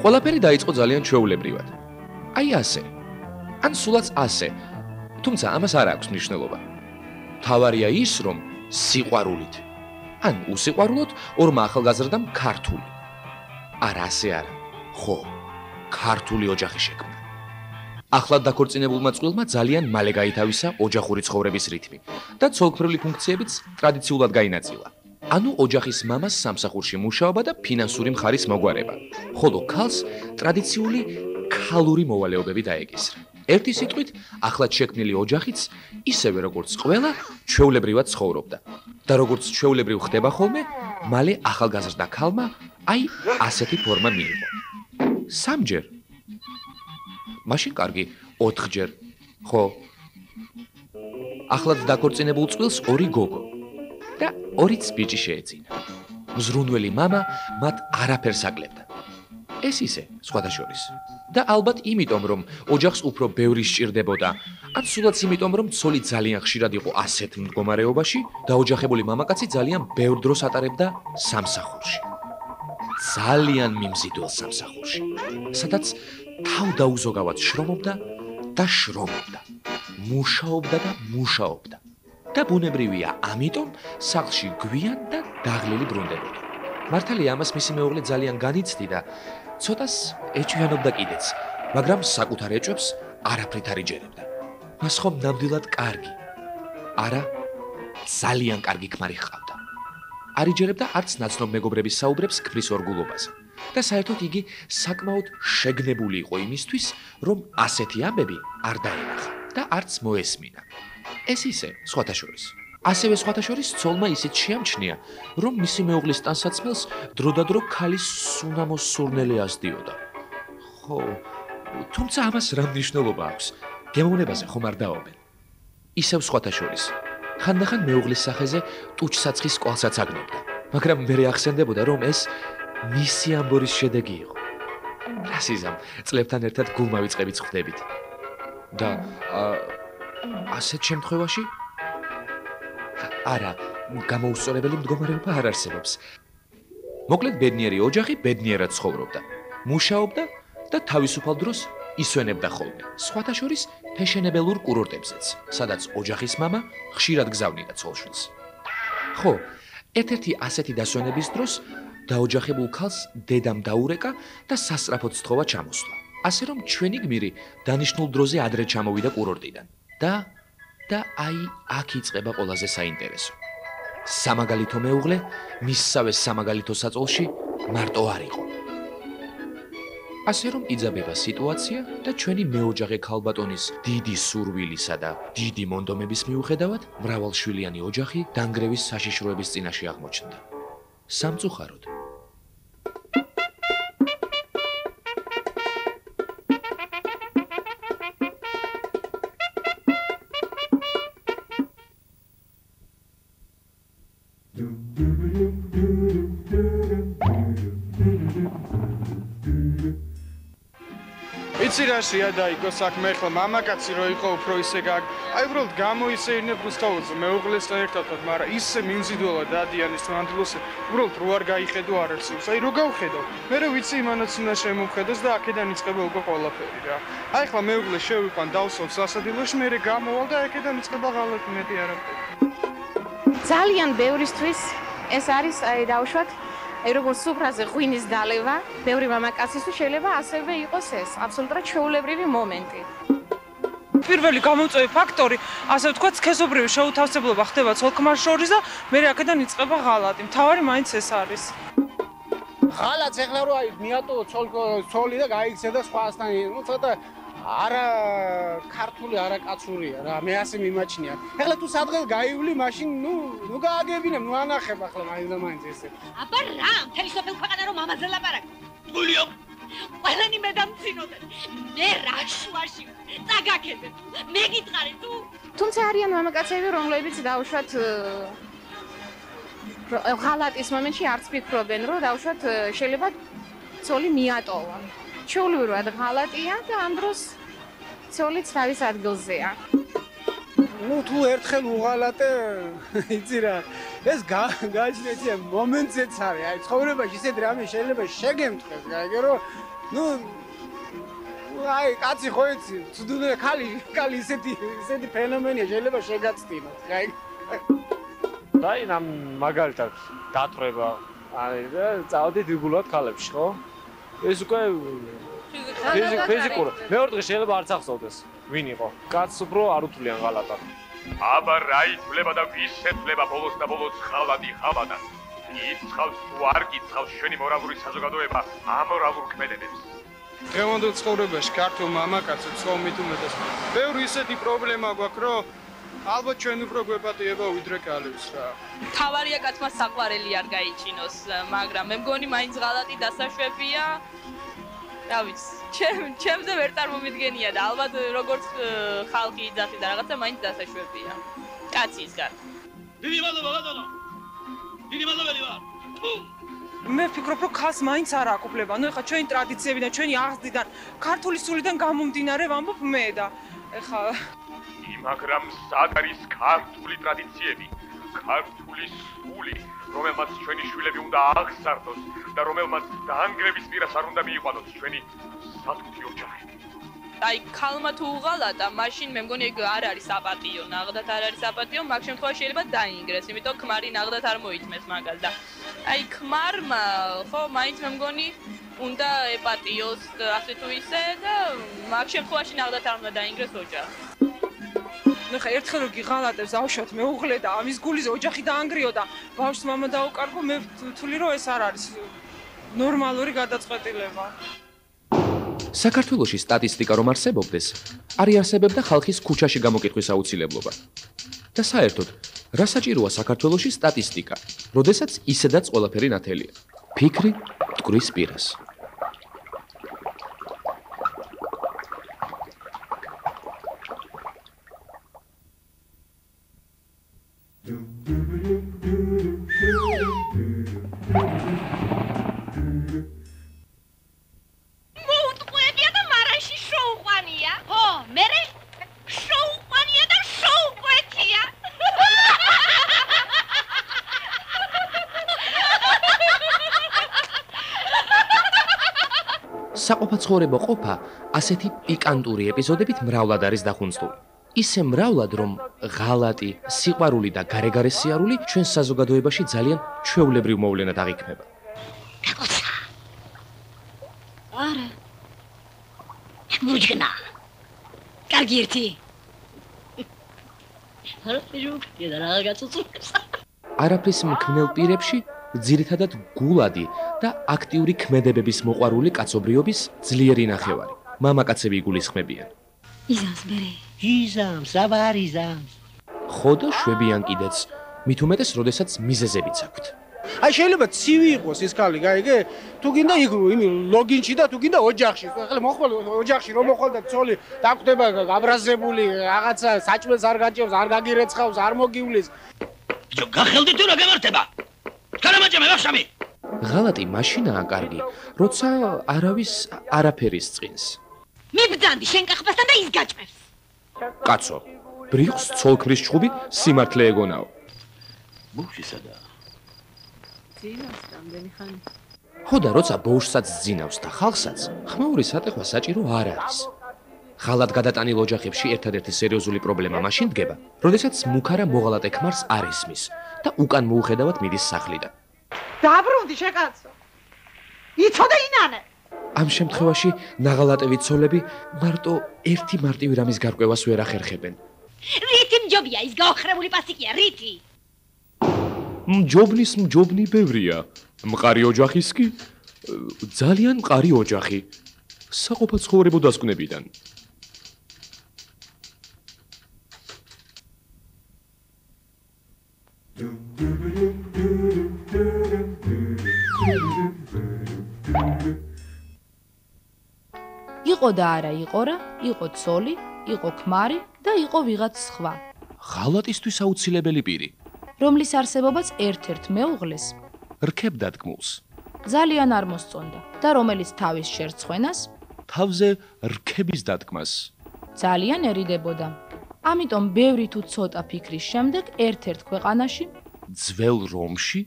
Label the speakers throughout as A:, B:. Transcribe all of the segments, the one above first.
A: ყველაფერი დაიწყო ძალიან ჩვეულებრივად. აი ასე. ან სულაც ასე. თუმცა ამას არ აქვს მნიშვნელობა. თავარია ის, რომ სიყვარულით. ან უსიყვარულოდ ორმა ახალგაზრდამ ქართული. არა ასე არა. ხო, ქართული ოჯახი შექმნა. ახლად დაქორწინებულმა წყვილმა ძალიან მალე გაითავისა ოჯახური ცხოვრების რითმი და ცოლქმრული ფუნქციებიც ტრადიციულად გაინაწილა. ანუ ოჯახის მამას სამსახურში მუშაობა და ფინანსური მხარის მოგვარება, ხოლო ქალს ტრადიციული ქალური მოვალეობები დაეკისრა. ერთი სიტყვით, ახლად შექმნილი ოჯახიც ისევე როგორც ყველა ჩვეულებრივად ცხოვრობდა. და როგორც ჩვეულებრივ ხდება ხოლმე, მალე ახალგაზრდა ქალმა აი ასეთი ფორმა მიიღო. 3 ჯერ. მაშინ კარგი, 4 ჯერ. ხო. ახლად დაქორწინებულ წყვილს 2 გოგო და 2 ბიჭი შეეძინა. მზრუნველი მამა მათ არაფერს აკლებდა. ეს ისე, სხვათა შორის. და ალბათ იმიტომ, რომ ოჯახს უფრო ბევრი სჭირდებოდა, ან სულაც იმიტომ, რომ ცოლი ძალიან ხშირად იყო ასეთ მდგომარეობაში და ოჯახებული მამაკაცი ძალიან ბევრ დროს ატარებდა სამსახურში. ძალიან მიმზიდველ სამსახურში, სადაც თავდაუზოგავად შრომობდა და შრომობდა, მუშაობდა და მუშაობდა. და ბუნებრივია, ამიტომ სახლში გვიან და დაღლილი ბრუნდებოდა. მართალია, ამას მისი მეუღლე ძალიან განიცდიდა, ცოტას ეჭვიანობდა კიდეც, მაგრამ საკუთარ ეჭვებს არაფრით არ იჯერებდა. მას ხომ ნამდვილად კარგი, არა, ძალიან კარგი ქმარი ჰყავდა. არ იჯერებდა არც ნაცნობ მეგობრების საუბრებს ქმრის ორგულობაზე. და საერთოდ იგი საკმაოდ შეგნებული იყო იმისთვის, რომ ასეთი ამბები არ დაენახა და არც მოესმინა. ეს ისე, სხვათა შორის. ასევე სხვათა შორის ცოლმა ისიც შეამჩნია, რომ მისი მეუღლის ტანსაცმელს დროდადრო ქალის სუნამო სურნელი ასდიოდა. ხო, თუმცა ამას რა მნიშვნელობა აქვს? გემოვნებაზე ხომ არ დაობენ. ისევ სხვათა შორის. ხანდახან მეუღლის სახეზე ტუჩსაცხის კვალსაც აგნებდა, მაგრამ მერე ახსენდებოდა, რომ ეს მისი ამბორის შედეგი იყო. რასიზამ, წლებთან ერთად გულმავიწყებიც ხვდებით. და ასეთ შემთხვევაში არა, გამოუსწორებელი მდგომარეობა არ არსებობს. მოკლედ ბედნიერი ოჯახი ბედნიერად ცხოვრობდა, მუშაობდა და თავისუფალ დროს ისვენებდა ხოლმე, სხვათა შორის ფეშენებელურ კურორტებზეც, სადაც ოჯახის მამა ხშირად გზავნიდა ცოლ-შვილს. ხო, ერთ-ერთი ასეთი დასვენების დროს დაოჯახებულ ქალს დედამ დაურეკა და სასწრაფოდ სთხოვა ჩამოსვლა. ასე რომ ჩვენი გმირი დანიშნულ დროზე ადრე ჩამოვიდა კურორტიდან. და აი აქ იწყება ყველაზე საინტერესო. სამაგალითო მეუღლე მისსავე სამაგალითო საწოლში მარტო არ იყო. ასე რომ იძაბება სიტუაცია და ჩვენი მეოჯახე ქალბატონის დიდი სურვილისა და დიდი მონდომების მიუხედავად მრავალშვილიანი ოჯახი დანგრევის საშიშროების წინაშე აღმოჩნდა. სამწუხაროდ.
B: იცი რაშია დაიგო საქმე, ახლა მამაკაცი რო იყო უფრო ისე აი უბრალოდ გამოისეირნებ რუსთაველზე მეუღლესთან ერთად, მაგრამ ისე მიმზიდველად დადიან ის ნამდვილად უბრალოდ რო არ გაიხედო არ არსებობს. აი რო გავხედო, მე ვიცი იმანაც უნდა შემოვხედოს და აქედან იწყება უკვე ყველაფერი რა. აი ახლა მეუღლე შევიყვან დავსვამ სასადილოში, მე გამოვალ და აქედან იწყება ღალატი მეტი არაფერი.
C: ძალიან ბევრისთვის ეს არის აი დავუშვათ აი როგორც სუფრაზე ღვინის დალევა, ბევრი მამაკაცისთვის შეიძლება ასევე იყოს ეს აბსოლუტურად ჩვეულებრივი მომენტი.
D: პირველი გამომწვევი ფაქტორი, ასე ვთქვათ, სქესობრივი შეუთავსებლობა ხდება ცოლ-ქმარ შორის და მე აქედან იწყება ღალატი. მთავარი მაინც ეს არის.
E: ღალატს ეხლა რო აი მიატოვო ცოლი და გაიქცე და სხვასთან, ნუ ცოტა არა ქართული, არა კაცურია რა, მე ასე მიმაჩნია. ეხლა თუ სადღაც გაივლი, მაშინ ნუ გააგებინებ, ნუ ანახებ ახლა მაინც და მაინც ესე.
F: აბა რა, მთელი სოფელ ქვეყანა რომ ამაზე ლაპარაკ. ტყულია. ყველანი მე დამცინოდნენ. მე რა შუაში წაგაქედე. მე გითხარი თუ?
C: თუმცა არიან მამაკაცები, რომლებიც დავუშვათ ღალატის მომენტში არც ფიქრობენ, რომ დავუშვათ შეიძლება ცოლი მიატოვა. ჩვეულებრივად ღალატია და ამ დროს ცოლიც თავის ადგილზეა.
E: ნუ თუ ერთხელ უღალატე, იცი რა, ეს გააჩნია მომენტზეც არის. აი ცხოვრებაში ისეთ რამე შეიძლება შეგემთხეს, გაიგე რომ აი კაცი ხო იცი, ცუდუნე ქალი ისეთი ფენომენია შეიძლება შეგაცდინოს, გაიგე.
G: აი ნამ მაგალითად დათრება აი და წავდით იგულად ქალებში, ხო? ეს უკვე ფიზიკურ. მეორე დღე შეიძლება არც ახსოვდეს, ვინ იყო. კაცს უფრო არ უთვლიან ღალატად.
H: აბა რა ითვლება და ვის შეცვლება ბოლოს და ბოლოს ხალადი ხალადად. იცხავს თუ არ გიცხავს შენი მორალური საზოგადოება ამორალურ ქმედებებს.
B: დღევანდელ ცხოვრებაში ქართულ მამაკაცებს ხომ უმეტეს ბევრი ისეთი პრობლემა გვაქვს, რომ ალბათ ჩვენ უფრო გვეპატიება ვიდრე ქალებს რა.
I: თავარია კაცმა საყვარელი არ გაიჩინოს, მაგრამ მე მგონი მაინც ღალატი დასაშვებია. რა ვიცი, ჩემზე ვერ წარმომიდგენია და ალბათ როგორც ხალხი იძახი და რაღაცა მაინც დასაშვებია. კაცისგან.
H: დიდი მადლობა ბატონო. დიდი მადლობელი ვარ.
D: მე ვფიქრობ, რომ ხალხს მაინც არ აკופლება. ნუ ეხლა ჩვენი ტრადიციებიდან, ჩვენი აღზრდიდან, ქართული სულიდან გამომდინარე ვამბობ მე და ეხლა
H: მაგრამ სად არის ქართული ტრადიციები? ქართული სული, რომელმაც ჩვენი შვილები უნდა აღსარდოს და რომელმაც დაანგრევის პირას არ უნდა მიიყვანოს ჩვენი სათუთი ოჯახი.
I: აი, ქალმა თუ უღალატა, მაშინ მე მგონი ეგ არ არის საპატიო, ნაღდათ არ არის საპატიო, მაგ შემთხვევაში შეიძლება დაინგრეს, იმიტომ ქმარი ნაღდათ არ მოიწმეს მაგას და აი, ქმარმა, ხო, მაინც მე მგონი უნდა ეპატიოს ასე თუ ისე და მაგ შემთხვევაში ნაღდათ არ უნდა დაინგრეს ოჯახი.
D: ნუ ხა ერთხელ რო გიღალატებს ავშოთ მეუღლე და ამის გულის ოჯახი დაანგრიო და ბავშვს მამა დაუკარგო, მე ვთვლი რომ ეს არ არის ნორმალური გადაწყვეტილება.
A: საქართველოში სტატისტიკა რომ არსებობდეს, არ იარსებებდა ხალხის ქუჩაში გამოკითხვის აუცილებლობა. და საერთოდ, რა საჭიროა საქართველოში სტატისტიკა, როდესაც ისედაც ყველაფერი ნათელია. ფიქრი მტკვრის პირას. საყოფაცხოვრებო ყოფა ასეთი პიკანტური ეპიზოდებით მრავლად არის დახუნწული. ისე მრავლად, რომ ღალატი, სიყვარული და გარეგარე სიარული ჩვენ საზოგადოებაში ძალიან ჩვეულებრივ მოვლენად აღიქმება.
F: გაკოცა. არა. მუჯგნა. კარგი ერთი. არა, ჯუქი და რა გაწუწუს.
A: არაფრის მქმნელ პირებში ძირითადად გულადი და აქტიური ქმედებების მოყვარული კაცობრიობის ძლიერი ნახევარი. მამაკაცები იგულისხმებიან.
F: იზამს მერე. იზამს, აბარ იზამს.
A: ხო და შვებიან კიდეც, მით უმეტეს, როდესაც მიზეზებიც აქვთ.
E: აი შეიძლება ცივი იყოს ეს ქალი, გაიგე? თუ გინდა იქ ლოგინში და თუ გინდა ოჯახში. ახლა მოხვალ ოჯახში რომ მოხვალ და ცოლი დაკვდება გაბრაზებული, რაღაცა საჭმელს არ გაჭირს, არ გაგირეცხავს, არ მოგივლის.
H: ბიჭო, გახელდი თუ რა გამართება? კარამაჭამე ვახშამი.
A: ღალატი მაშინაა კარგი, როცა არავის არაფერის წინს.
F: მიბძანდი შენ კახბასთან და ის გაჭმევს.
A: კაცო, ბრიხს ცოლქმრის ჩხუბი სიმართლე ეგონაო.
H: ბუშისადა.
I: ძინავს რამდენი ხანი.
A: ხო და როცა ბოშსაც ძინავს და ხალხსაც, ხმაური სატეხვა საჭირო არ არის. ღალატ გადატანილ ოჯახებში ერთადერთი სერიოზული პრობლემა მაშინ დგება, როდესაც მუქარა მოღალატე ქმარს არ ისმის და უკან მოუხედავად მიდის სახლიდან.
J: დაბრუნდი შეკაცო. იცოდე ინანე.
A: ამ შემთხვევაში ნაღალატევი ცოლები მარტო ერთი მარტივი რამის გარკვევას ვერ ახერხებენ.
F: რითი მჯობია ის გაოხრებული პასიკია, რითი?
A: მჯობნის მჯობნი ბევრია. მყარი ოჯახის კი ძალიან მყარი ოჯახი. საყოფაცხოვრებო დასკვნებიდან.
K: იყო და არა იყო რა, იყო ცოლი, იყო ქმარი და იყო ვიღაც სხვა.
A: ღალატისთვის აუცილებელი პირი,
K: რომლის არსებობაც ერთ-ერთ მეუღლეს
A: რქებდა დგმულს.
K: ძალიან არ მოსწონდა და რომელიც თავის შერცხვენას,
A: თავზე რქების დადგმას
K: ძალიან ერიდებოდა. ამიტომ ბევრი თუ ცოტა ფიქრის შემდეგ ერთ-ერთ ქვეყანაში
A: ძველ რომში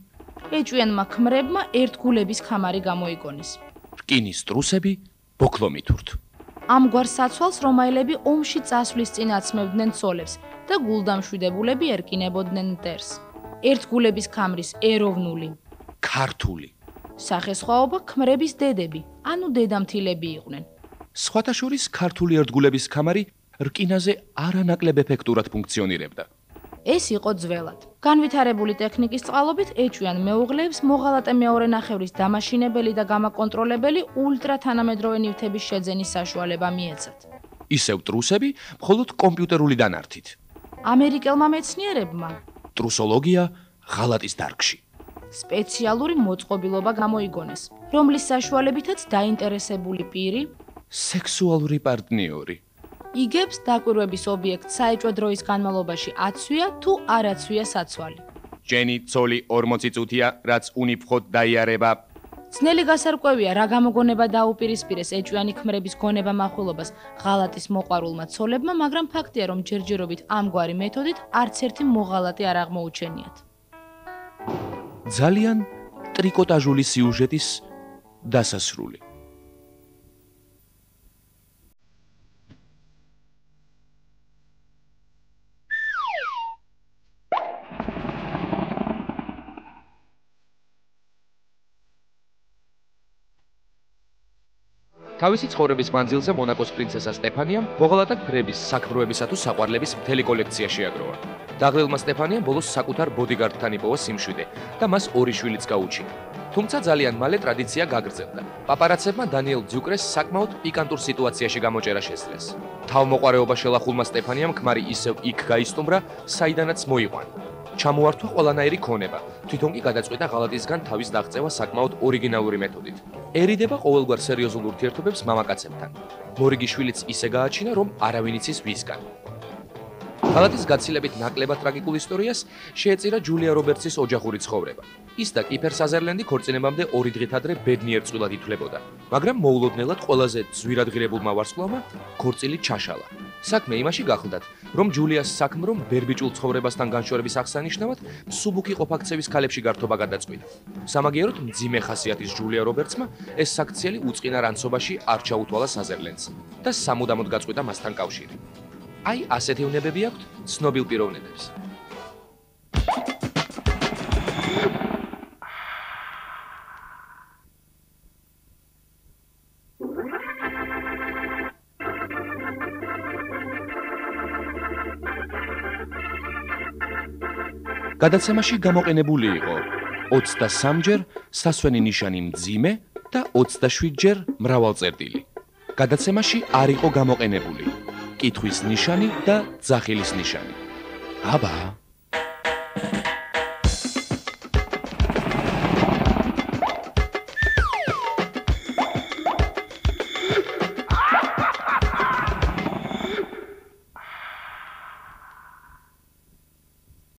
K: ეჭვიანმა ქმრებმა ერთგულების ქამარი გამოიგონეს.
A: რკინის ტრუსები ბოქლომითურთ.
K: ამგვარ საცვალს რომაელები ომში წასვლის წინ აცმევდნენ ცოლებს და გულდამშვიდებულები ერკინებოდნენ მტერს. ერთგულების ქამრის ეროვნული
A: ქართული
K: სახესხვაობა ქმრების დედები, ანუ დედამთილები იყვნენ.
A: სხვათა შორის ქართული ერთგულების ქამარი რკინაზე არანაკლებ ეფექტურად ფუნქციონირებდა.
K: ეს იყო ძველად. განვითარებული ტექნიკის წყალობით ეჭვიან მეუღლეებს მოღალატე მეორე ნახევრის დამაშინებელი და გამაკონტროლებელი ულტრათანამედროვე ნივთების შეძენის საშუალება მიეცათ.
A: ისევ ტრუსები მხოლოდ კომპიუტერული დანართით.
K: ამერიკელმა მეცნიერებმა
A: ტრუსოლოგია ღალატის დარგში.
K: სპეციალური მოწყობილობა გამოიგონეს, რომლის საშუალებითაც დაინტერესებული პირი
A: სექსუალური პარტნიორი
K: იგებს დაკვირვების ობიექტს საეჭვო დროის განმავლობაში აცვია თუ არ აცვია საცვალი.
A: ჯენი ცოლი 40 წუთია, რაც უნიფხოდ დაიარება.
K: ძნელი გასარკვევია, რა გამოგონება დაუპირისპირეს ეჭვიანი ქმრების გონება მახვილობას ღალატის მოყვარულმა ცოლებმა, მაგრამ ფაქტია, რომ ჯერჯერობით ამგვარი მეთოდით არც ერთი მოღალატე არ აღმოუჩენიათ.
A: ძალიან ტრიკოტაჟული სიუჟეტის დასასრული. თავისი ცხოვრების მანძილზე მონაკოს პრინცესა სტეფანიამ მოღალატე ქმრების საქმროებისა თუ საყვარლების მთელი კოლექცია შეაგროვა. დაღლილმა სტეფანიამ ბოლოს საკუთარ ბოდიგარდთან იპოვა სიმშვიდე და მას 2 შვილიც გაუჩინა. თუმცა ძალიან მალე ტრადიცია გაგრძელდა. პაპარაცებმა დანიელ ძუკრეს საკმაოდ პიკანტურ სიტუაციაში გამოჭერა შესძლეს. თავმოყარეობა შელახულმა სტეფანიამ ქმარი ისევ იქ გაისტუმრა, საიდანაც მოიყვანა. ჩამოართვა ყველანაირი ქონება. თვითონ კი გადაწყვიტა ღალატისგან თავის დაღწევა საკმაოდ ორიგინალური მეთოდით. ერიდება ყოველგვარ სერიოზულ ურთიერთობებს მამაკაცებთან. მორიგი შვილიც ისე გააჩინა, რომ არავინ იცის ვისგან. ღალატის გაცილებით ნაკლებად ტრაგიკულ ისტორიას შეეწირა ჯულია რობერტსის ოჯახური ცხოვრება. ის და კიფერ საზერლენდი ქორწინებამდე 2 დღით ადრე ბედნიერ წყვილად ითვლებოდა, მაგრამ მოულოდნელად ყველაზე ძვირადღირებულმა ვარსკვლავმა ქორწილი ჩაშალა. საქმე იმაში გახლდათ, რომ ჯულიას საქმრომ ბერბიჭულ ცხოვრებასთან განშორების აღსანიშნავად მსუბუქი ყოფაქცევის ქალებში გართობა გადაწყვიტა. სამაგიეროდ მძიმე ხასიათის ჯულია რობერტსმა ეს საქციელი უწყინა რანცობაში არ ჩაუთვალა საზერლენდს და სამუდამოდ გაწყვიტა მასთან კავშირი. აი ასეთი უნებები აქვთ ცნობილ პიროვნებებს. გადაცემაში გამოყენებული იყო 23-ჯერ სასვენი ნიშანი მძიმე და 27-ჯერ მრავალწერტილი. გადაცემაში არ იყო გამოყენებული კითხვის ნიშანი და ძახილის ნიშანი. აბა